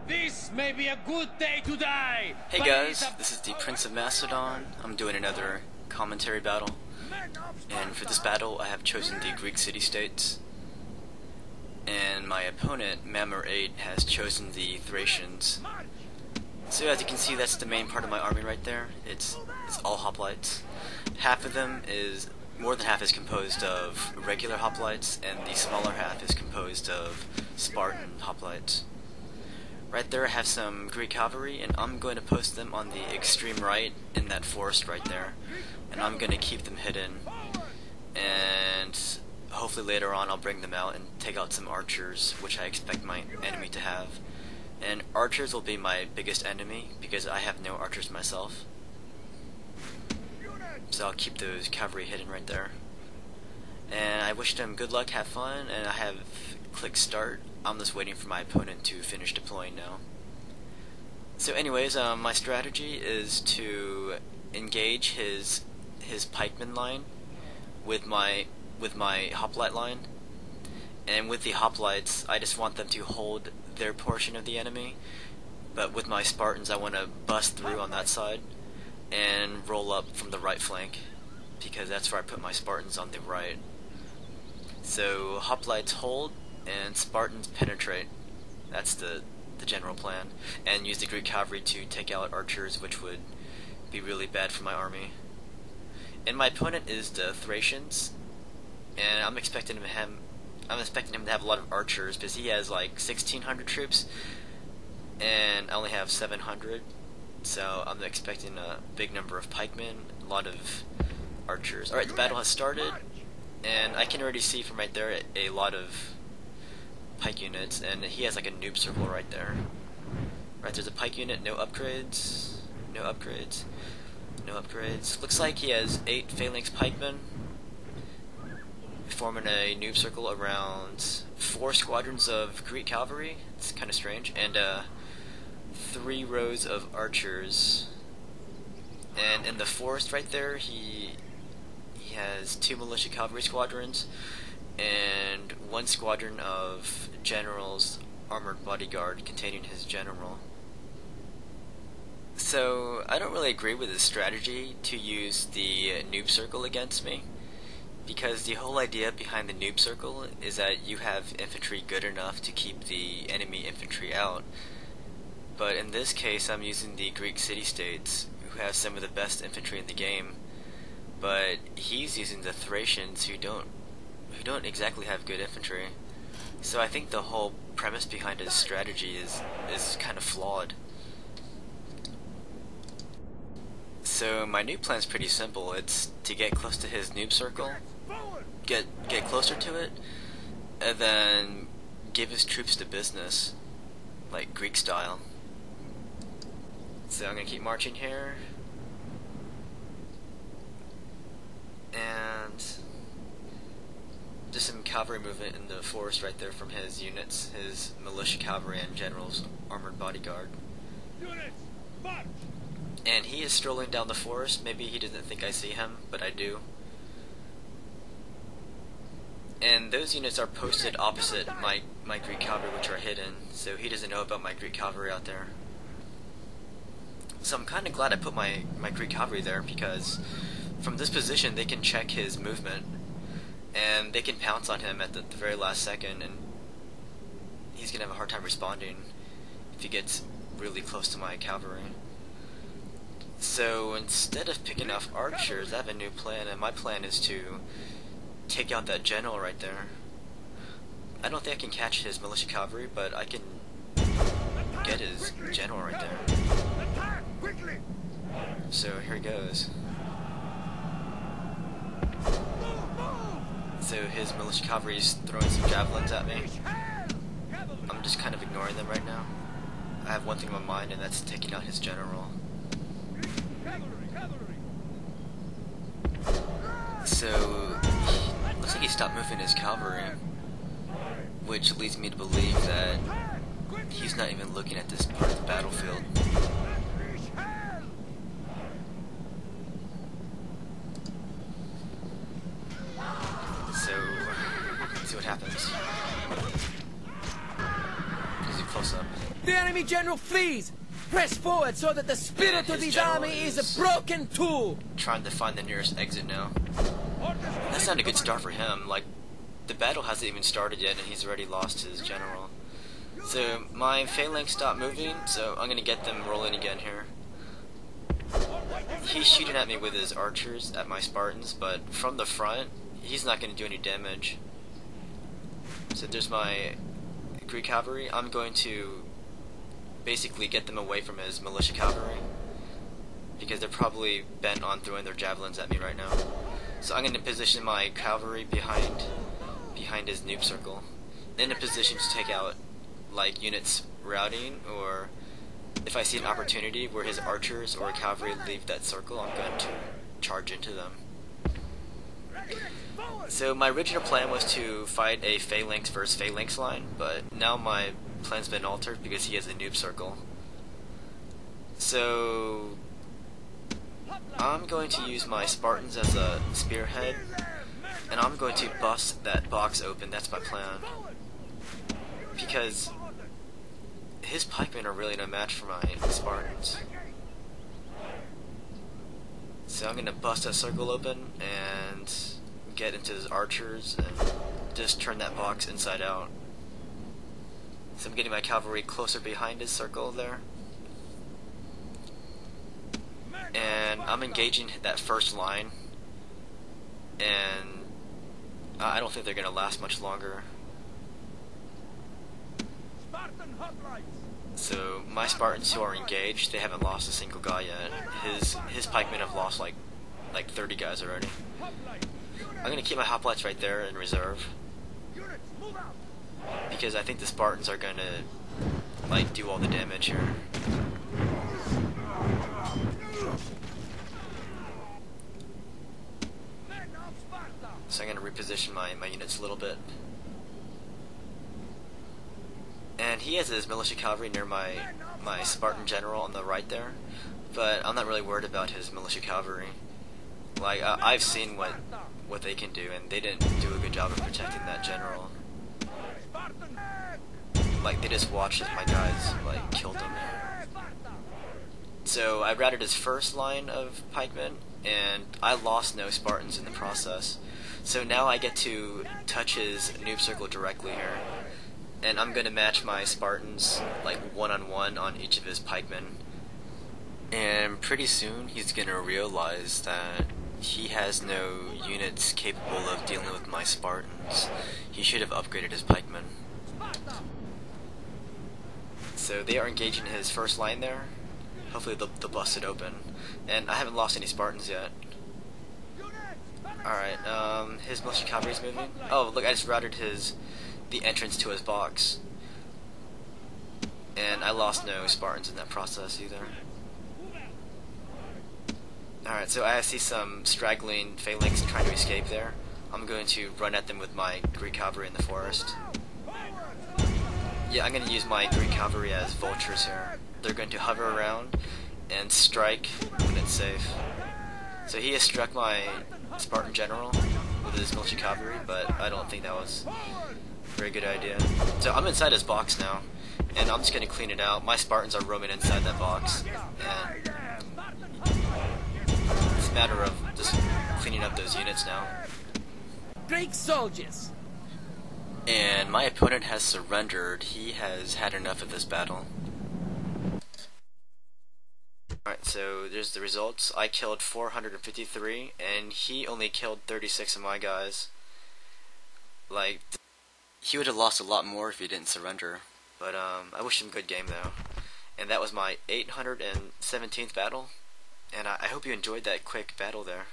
This may be a good day to die! Hey guys, this is the Prince of Macedon. I'm doing another commentary battle. And for this battle, I have chosen the Greek city-states. And my opponent, Mammer 8, has chosen the Thracians. So as you can see, that's the main part of my army right there. It's all hoplites. More than half is composed of regular hoplites, and the smaller half is composed of Spartan hoplites. Right there I have some Greek cavalry, and I'm going to post them on the extreme right in that forest right there. And I'm going to keep them hidden. And hopefully later on I'll bring them out and take out some archers, which I expect my enemy to have. And archers will be my biggest enemy, because I have no archers myself. So I'll keep those cavalry hidden right there. And I wish them good luck, have fun, and I have clicked start. I'm just waiting for my opponent to finish deploying now. So anyways, my strategy is to engage his pikeman line with my hoplite line. And with the hoplites, I just want them to hold their portion of the enemy. But with my Spartans, I want to bust through on that side and roll up from the right flank, because that's where I put my Spartans, on the right. So hoplites hold and Spartans penetrate. That's the general plan. And use the Greek cavalry to take out archers, which would be really bad for my army. And my opponent is the Thracians, and I'm expecting him to have a lot of archers, because he has like 1,600 troops, and I only have 700. So I'm expecting a big number of pikemen, a lot of archers. Alright, the battle has started, and I can already see from right there a lot of pike units, and he has like a noob circle right there. Right, there's a pike unit, no upgrades, no upgrades, no upgrades. Looks like he has 8 phalanx pikemen, forming a noob circle around 4 squadrons of Greek cavalry. It's kind of strange, and 3 rows of archers. And in the forest right there, he has 2 militia cavalry squadrons and 1 squadron of generals armored bodyguard containing his general. So I don't really agree with his strategy to use the noob circle against me, because the whole idea behind the noob circle is that you have infantry good enough to keep the enemy infantry out. But in this case, I'm using the Greek city-states, who have some of the best infantry in the game. But he's using the Thracians, who don't exactly have good infantry. So I think the whole premise behind his strategy is kind of flawed. So my new plan's pretty simple. It's to get close to his noob circle, get closer to it, and then give his troops to business, like Greek style. So I'm gonna keep marching here, and just some cavalry movement in the forest right there from his units, his militia cavalry and generals armored bodyguard. And he is strolling down the forest. Maybe he doesn't think I see him, but I do. And those units are posted opposite my Greek cavalry, which are hidden, so he doesn't know about my Greek cavalry out there. So I'm kind of glad I put my Greek cavalry there, because from this position they can check his movement, and they can pounce on him at the very last second, and he's going to have a hard time responding if he gets really close to my cavalry. So instead of picking off archers, I have a new plan, and my plan is to take out that general right there. I don't think I can catch his militia cavalry, but I can get his general right there. So here he goes. So his militia cavalry is throwing some javelins at me. I'm just kind of ignoring them right now. I have one thing in my mind, and that's taking out his general. So looks like he stopped moving his cavalry, which leads me to believe that he's not even looking at this part of the battlefield. So let's see what happens. Is he close up? The enemy general flees! Press forward so that the spirit of his army is a broken tool! Trying to find the nearest exit now. That's not a good start for him. Like, the battle hasn't even started yet and he's already lost his general. So, my phalanx stopped moving, so I'm gonna get them rolling again here. He's shooting at me with his archers at my Spartans, but from the front, he's not gonna do any damage. So there's my Greek cavalry. I'm going to basically get them away from his militia cavalry, because they're probably bent on throwing their javelins at me right now. So I'm going to position my cavalry behind his noob circle, in a position to take out like units routing, or if I see an opportunity where his archers or cavalry leave that circle, I'm going to charge into them. So my original plan was to fight a phalanx versus phalanx line, but now my plan's been altered because he has a noob circle. So I'm going to use my Spartans as a spearhead, and I'm going to bust that box open. That's my plan, because his pikemen are really no match for my Spartans. So I'm going to bust that circle open and get into his archers and just turn that box inside out. So I'm getting my cavalry closer behind his circle there. And I'm engaging that first line, and I don't think they're going to last much longer. So my Spartans who are engaged, they haven't lost a single guy yet. His pikemen have lost like 30 guys already. I'm going to keep my hoplites right there in reserve, because I think the Spartans are going to like do all the damage here. So I'm going to reposition my units a little bit. And he has his militia cavalry near my Spartan general on the right there, but I'm not really worried about his militia cavalry. Like, I've seen what they can do, and they didn't do a good job of protecting that general. Like, they just watched as my guys like killed him. So I routed his first line of pikemen, and I lost no Spartans in the process. So now I get to touch his noob circle directly here, and I'm going to match my Spartans like one-on-one on each of his pikemen. And pretty soon he's going to realize that he has no units capable of dealing with my Spartans. He should have upgraded his pikemen. So they are engaging his first line there. Hopefully they'll bust it open. And I haven't lost any Spartans yet. Alright, his militia cavalry's moving. Oh, look, I just routed the entrance to his box. And I lost no Spartans in that process either. Alright, so I see some straggling phalanx trying to escape there. I'm going to run at them with my Greek cavalry in the forest. Yeah, I'm going to use my Greek cavalry as vultures here. They're going to hover around and strike when it's safe. So he has struck my Spartan general with his militia cavalry, but I don't think that was a very good idea. So I'm inside his box now, and I'm just going to clean it out. My Spartans are roaming inside that box, and it's a matter of just cleaning up those units now. Greek soldiers! And my opponent has surrendered. He has had enough of this battle. Alright, so there's the results. I killed 453, and he only killed 36 of my guys. Like, he would have lost a lot more if he didn't surrender. But, I wish him good game, though. And that was my 817th battle. And I hope you enjoyed that quick battle there.